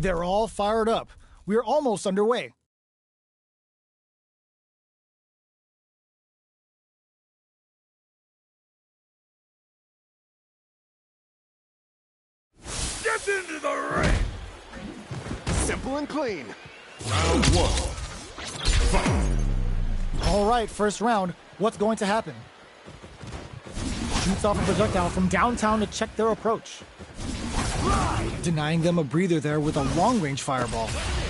They're all fired up. We're almost underway. Get into the ring! Simple and clean. Round one. Fight! All right, first round. What's going to happen? Shoots off a projectile from downtown to check their approach. Denying them a breather there with a long-range fireball.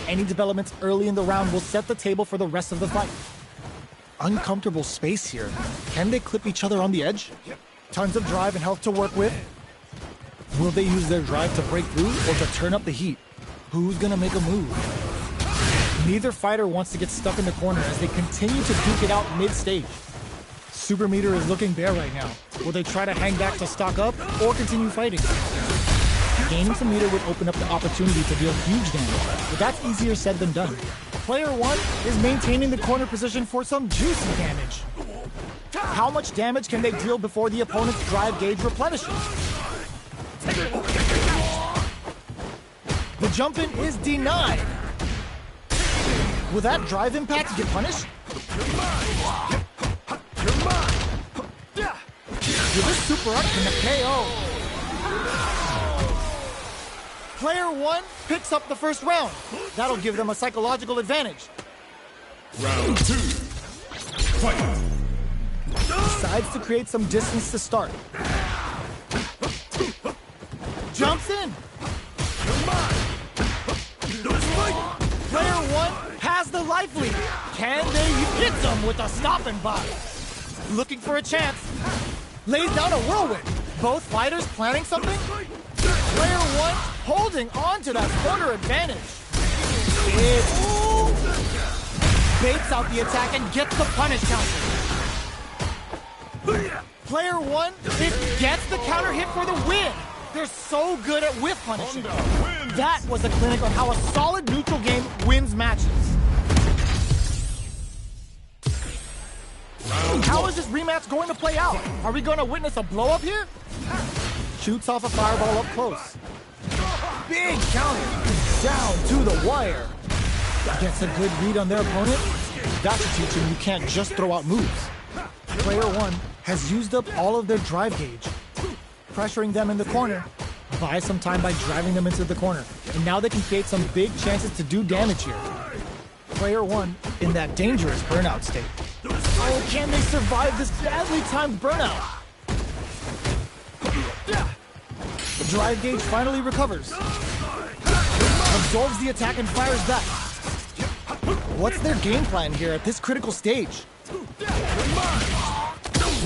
Any developments early in the round will set the table for the rest of the fight. Uncomfortable space here. Can they clip each other on the edge? Tons of drive and health to work with. Will they use their drive to break through or to turn up the heat? Who's gonna make a move? Neither fighter wants to get stuck in the corner as they continue to duke it out mid-stage. Super meter is looking bare right now. Will they try to hang back to stock up or continue fighting? Gaining some meter would open up the opportunity to deal huge damage, but that's easier said than done. Player one is maintaining the corner position for some juicy damage. How much damage can they deal before the opponent's drive gauge replenishes? The jump-in is denied. Will that drive impact get punished? Will this super up in the KO? Player one picks up the first round. That'll give them a psychological advantage. Round two. Fight! Decides to create some distance to start. Jumps in. Player one has the life lead. Can they hit them with a stopping block? Looking for a chance. Lays down a whirlwind. Both fighters planning something? Player one holding on to that corner advantage. It baits out the attack and gets the punish counter. Player one gets the counter hit for the win. They're so good at whiff punishing. That was a clinic on how a solid neutral game wins matches. How is this rematch going to play out? Are we going to witness a blow-up here? Shoots off a fireball up close. Big counter. Down to the wire. Gets a good read on their opponent. That should teach him you can't just throw out moves. Player one has used up all of their drive gauge. Pressuring them in the corner. Buy some time by driving them into the corner. And now they can create some big chances to do damage here. Player one in that dangerous burnout state. Oh, can they survive this badly timed burnout? The drive gauge finally recovers. Absorbs the attack and fires back. What's their game plan here at this critical stage?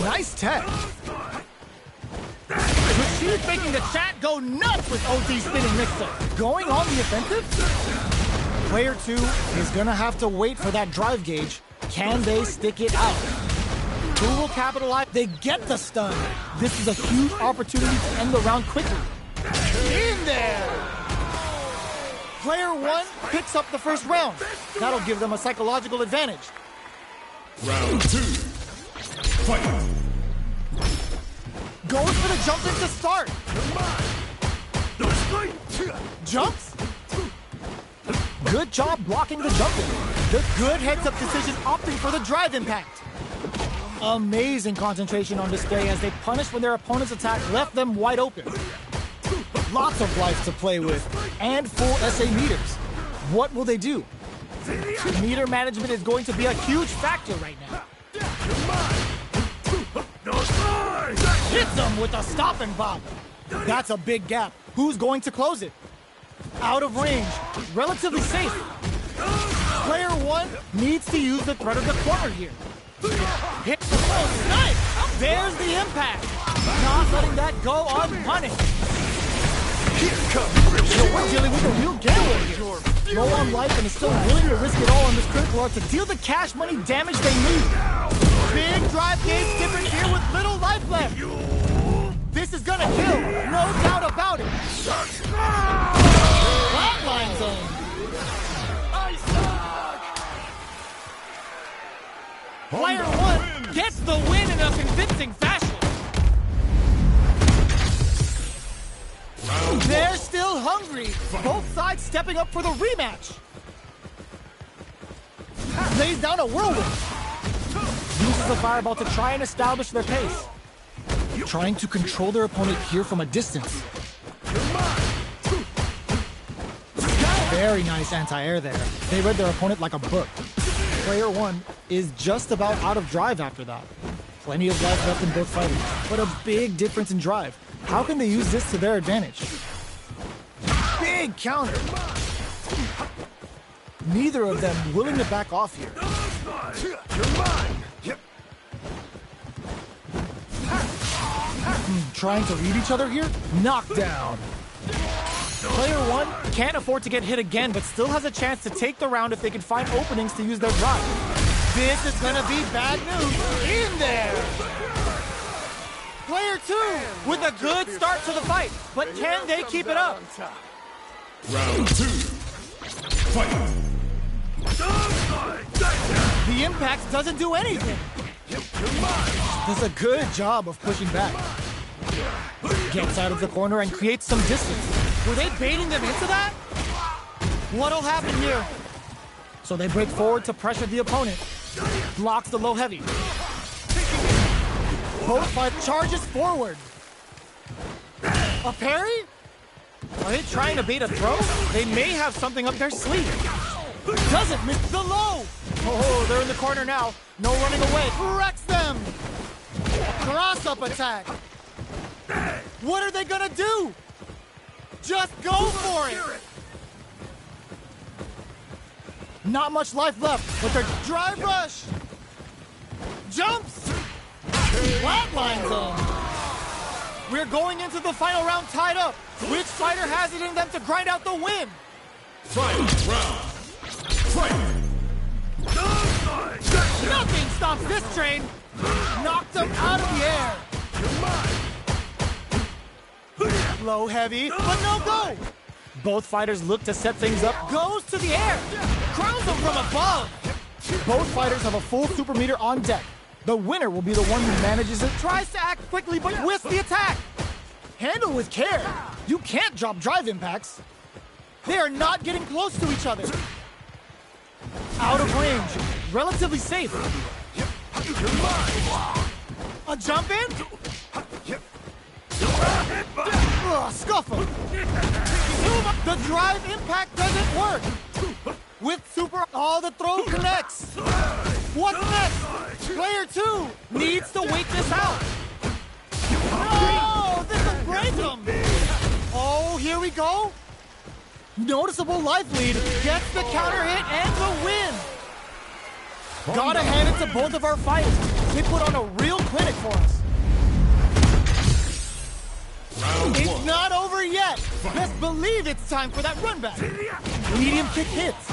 Nice tech. She's making the chat go nuts with OT spinning mixer. Going on the offensive? Player two is gonna have to wait for that drive gauge. Can they stick it out? Who will capitalize? They get the stun. This is a huge opportunity to end the round quickly. In there! Player one picks up the first round. That'll give them a psychological advantage. Round two. Fight! Goes for the jump in to start. Jumps. Good job blocking the jump in. The good heads-up decision opting for the drive impact. Amazing concentration on display as they punished when their opponent's attack left them wide open. Lots of life to play with and full SA meters. What will they do? Meter management is going to be a huge factor right now. Hits them with a stop and bop. That's a big gap. Who's going to close it? Out of range. Relatively safe. Player one needs to use the threat of the corner here. Hit the close knife. There's the impact. Not letting that go unpunished. Here comes So we're dealing with a real gambler here. Low on life and is still willing to risk it all on this critical art to deal the cash money damage they need. Big drive gauge different here with little life left. This is gonna kill, no doubt about it. Flatline zone. Player one gets the win in a convincing fashion. They're still hungry. Both sides stepping up for the rematch. Lays down a whirlwind. Uses the fireball to try and establish their pace. Trying to control their opponent here from a distance. Very nice anti-air there. They read their opponent like a book. Player 1 is just about out of drive after that. Plenty of life left in both fighters, but a big difference in drive. How can they use this to their advantage? Big counter. Neither of them willing to back off here. Trying to read each other here? Knockdown. Player 1 can't afford to get hit again, but still has a chance to take the round if they can find openings to use their drive. This is gonna be bad news. In there! Player 2 with a good start to the fight, but can they keep it up? Round 2. Fight. The impact doesn't do anything. Does a good job of pushing back. Gets out of the corner and creates some distance. Were they baiting them into that? What'll happen here? So they break forward to pressure the opponent. Blocks the low heavy. Both fight charges forward. A parry? Are they trying to bait a throw? They may have something up their sleeve. Doesn't miss the low. Oh, they're in the corner now. No running away. Wrecks them. Cross-up attack. What are they gonna do? Just go for it. Not much life left, but their drive rush. Jumps. Flatlines them. We're going into the final round tied up. Which fighter has it in them to grind out the win? Final round. Fight. Nothing stops this train. Knocked them out of the air. Low heavy, but no go. Both fighters look to set things up. Goes to the air. Crowns them from above. Both fighters have a full super meter on deck. The winner will be the one who manages it. Tries to act quickly, but whiffs the attack. Handle with care. You can't drop drive impacts. They are not getting close to each other. Out of range. Relatively safe. A jump in? Scuffle. The drive impact doesn't work. With super, all the throw connects. What's next? Player 2 needs to wait this out. No, this will break him. Oh, here we go. Noticeable life lead. Gets the counter hit and the win. Gotta hand it to both of our fighters. They put on a real clinic for us. Round It's 1. not over yet. Best believe it's time for that run back. Medium kick hits.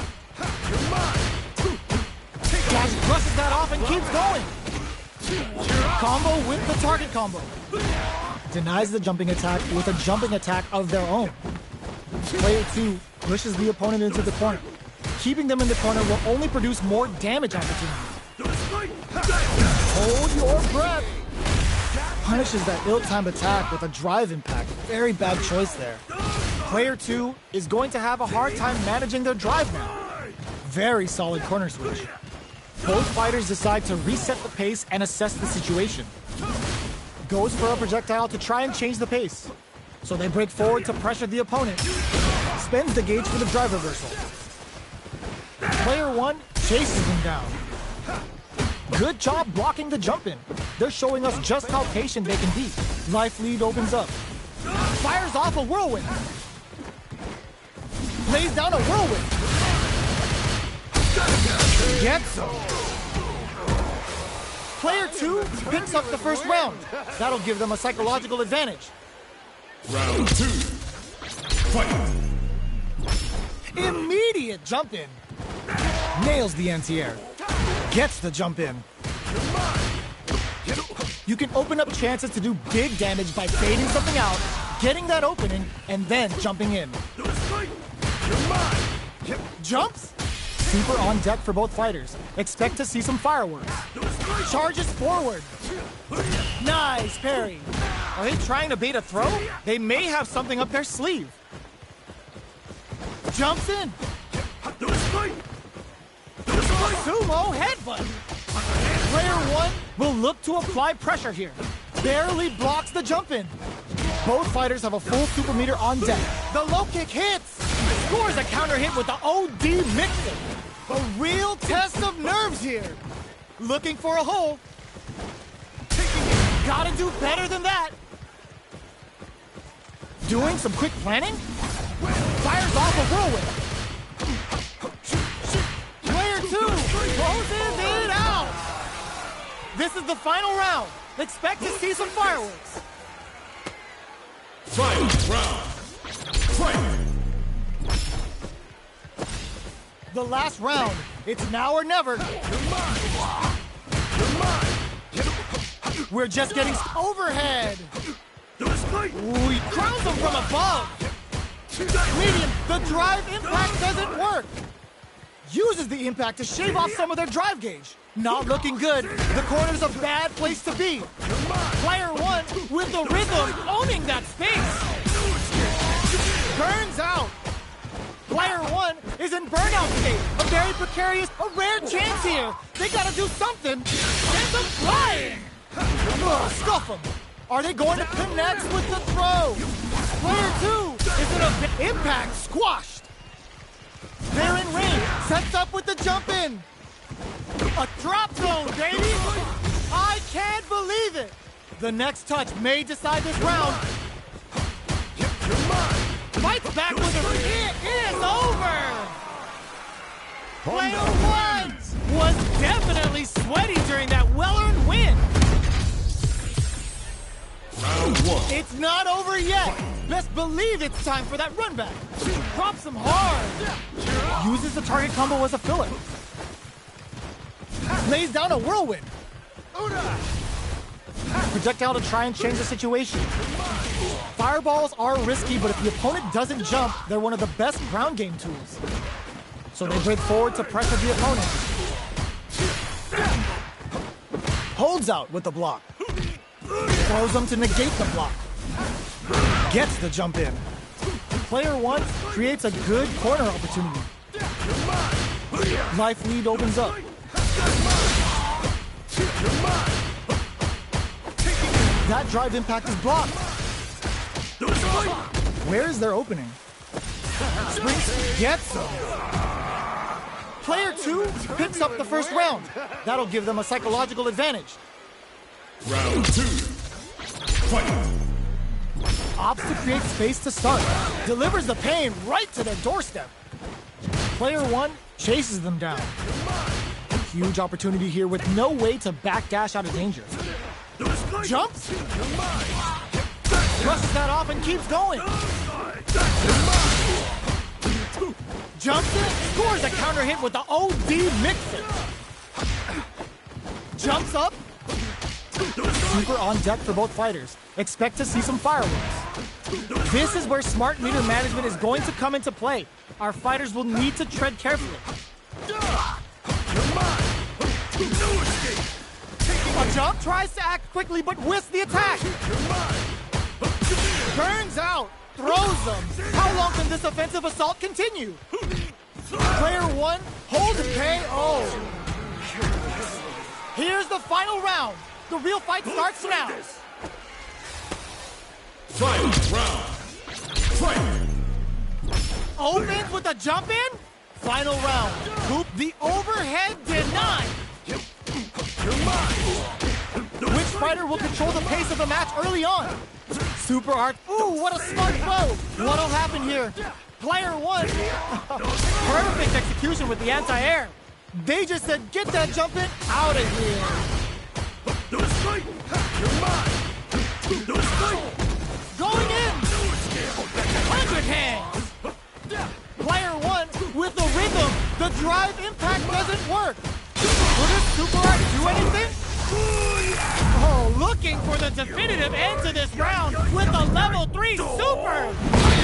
Dash brushes that off and keeps going. Combo with the target combo. Denies the jumping attack with a jumping attack of their own. Player 2 pushes the opponent into the corner. Keeping them in the corner will only produce more damage opportunities. Hold your breath. Punishes that ill-timed attack with a drive impact. Very bad choice there. Player 2 is going to have a hard time managing their drive now. Very solid corner switch. Both fighters decide to reset the pace and assess the situation. Goes for a projectile to try and change the pace. So they break forward to pressure the opponent. Spends the gauge for the drive reversal. Player 1 chases them down. Good job blocking the jump in. They're showing us just how patient they can be. Life lead opens up. Fires off a whirlwind. Lays down a whirlwind. Gets him. Player 2 picks up the first round. That'll give them a psychological advantage. Round 2. Fight. Immediate jump in. Nails the anti-air. Gets the jump in. You can open up chances to do big damage by baiting something out, getting that opening, and then jumping in. Jumps? Super on deck for both fighters. Expect to see some fireworks. Charges forward. Nice parry. Are they trying to bait a throw? They may have something up their sleeve. Jumps in. Sumo headbutt. Player 1 will look to apply pressure here. Barely blocks the jump in. Both fighters have a full super meter on deck. The low kick hits. Scores a counter hit with the OD mixer. A real test of nerves here. Looking for a hole. Gotta do better than that. Doing some quick planning. Fires off a whirlwind. Player 2 closes it out. This is the final round. Expect to see some fireworks. Fight round. Fight. The last round. It's now or never. We're just getting overhead. Ooh, he crowns him from above. Medium, the drive impact doesn't work. Uses the impact to shave off some of their drive gauge. Not looking good. The corner's a bad place to be. Player 1 with the rhythm owning that space. Burns out. Player 1 is in burnout state. A very precarious, a rare chance here. They gotta do something. Send them flying. Scuff them. Are they going to connect with the throw? Player 2 is in a impact squashed. They're in range. Sets up with the jump in. A drop zone, baby. I can't believe it. The next touch may decide this round. Fights back with a... It is over. Player 1 was definitely sweaty during that well-earned win. Round 1. It's not over yet. Best believe it's time for that run back. Drops him hard. Uses the target combo as a filler. Lays down a whirlwind. Projectile to try and change the situation. Fireballs are risky, but if the opponent doesn't jump, they're one of the best ground game tools. So they break forward to pressure the opponent. Holds out with the block. Throws them to negate the block. Gets the jump in. Player 1 creates a good corner opportunity. Life lead opens up. That drive impact is blocked. Where is their opening? Springs gets them. Player 2 picks up the first round. That'll give them a psychological advantage. Round 2. Fight. Opts to create space to start. Delivers the pain right to their doorstep. Player 1 chases them down. Huge opportunity here with no way to backdash out of danger. Jumps. Brushes that off and keeps going. Jumps in, scores a counter hit with the OD mixer. Jumps up. Super on deck for both fighters. Expect to see some fireworks. This is where smart meter management is going to come into play. Our fighters will need to tread carefully. A jump tries to act quickly but whisks the attack. Burns out. Throws them. How long can this offensive assault continue? Player 1 holds KO. Here's the final round. The real fight starts now. Fight round. Fight. Opens with a jump in. Final round. Hoop the overhead denied. Which fighter will control the pace of the match early on? Super art. Ooh, what a smart throw. What'll happen here? Player 1. Perfect execution with the anti-air. They just said, get that jump in out of here. Going in. 100 hands. Player 1 with the rhythm. The drive impact doesn't work. Will this super art do anything? Oh, looking for the definitive end to this round with a level 3 super.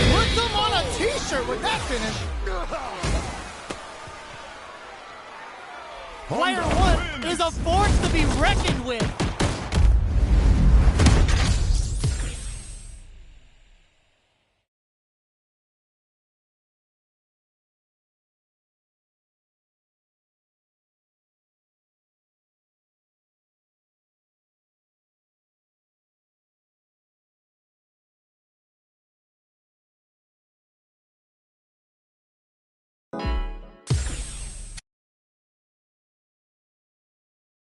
Put them on a t-shirt with that finish. Player 1 is a force to be reckoned with.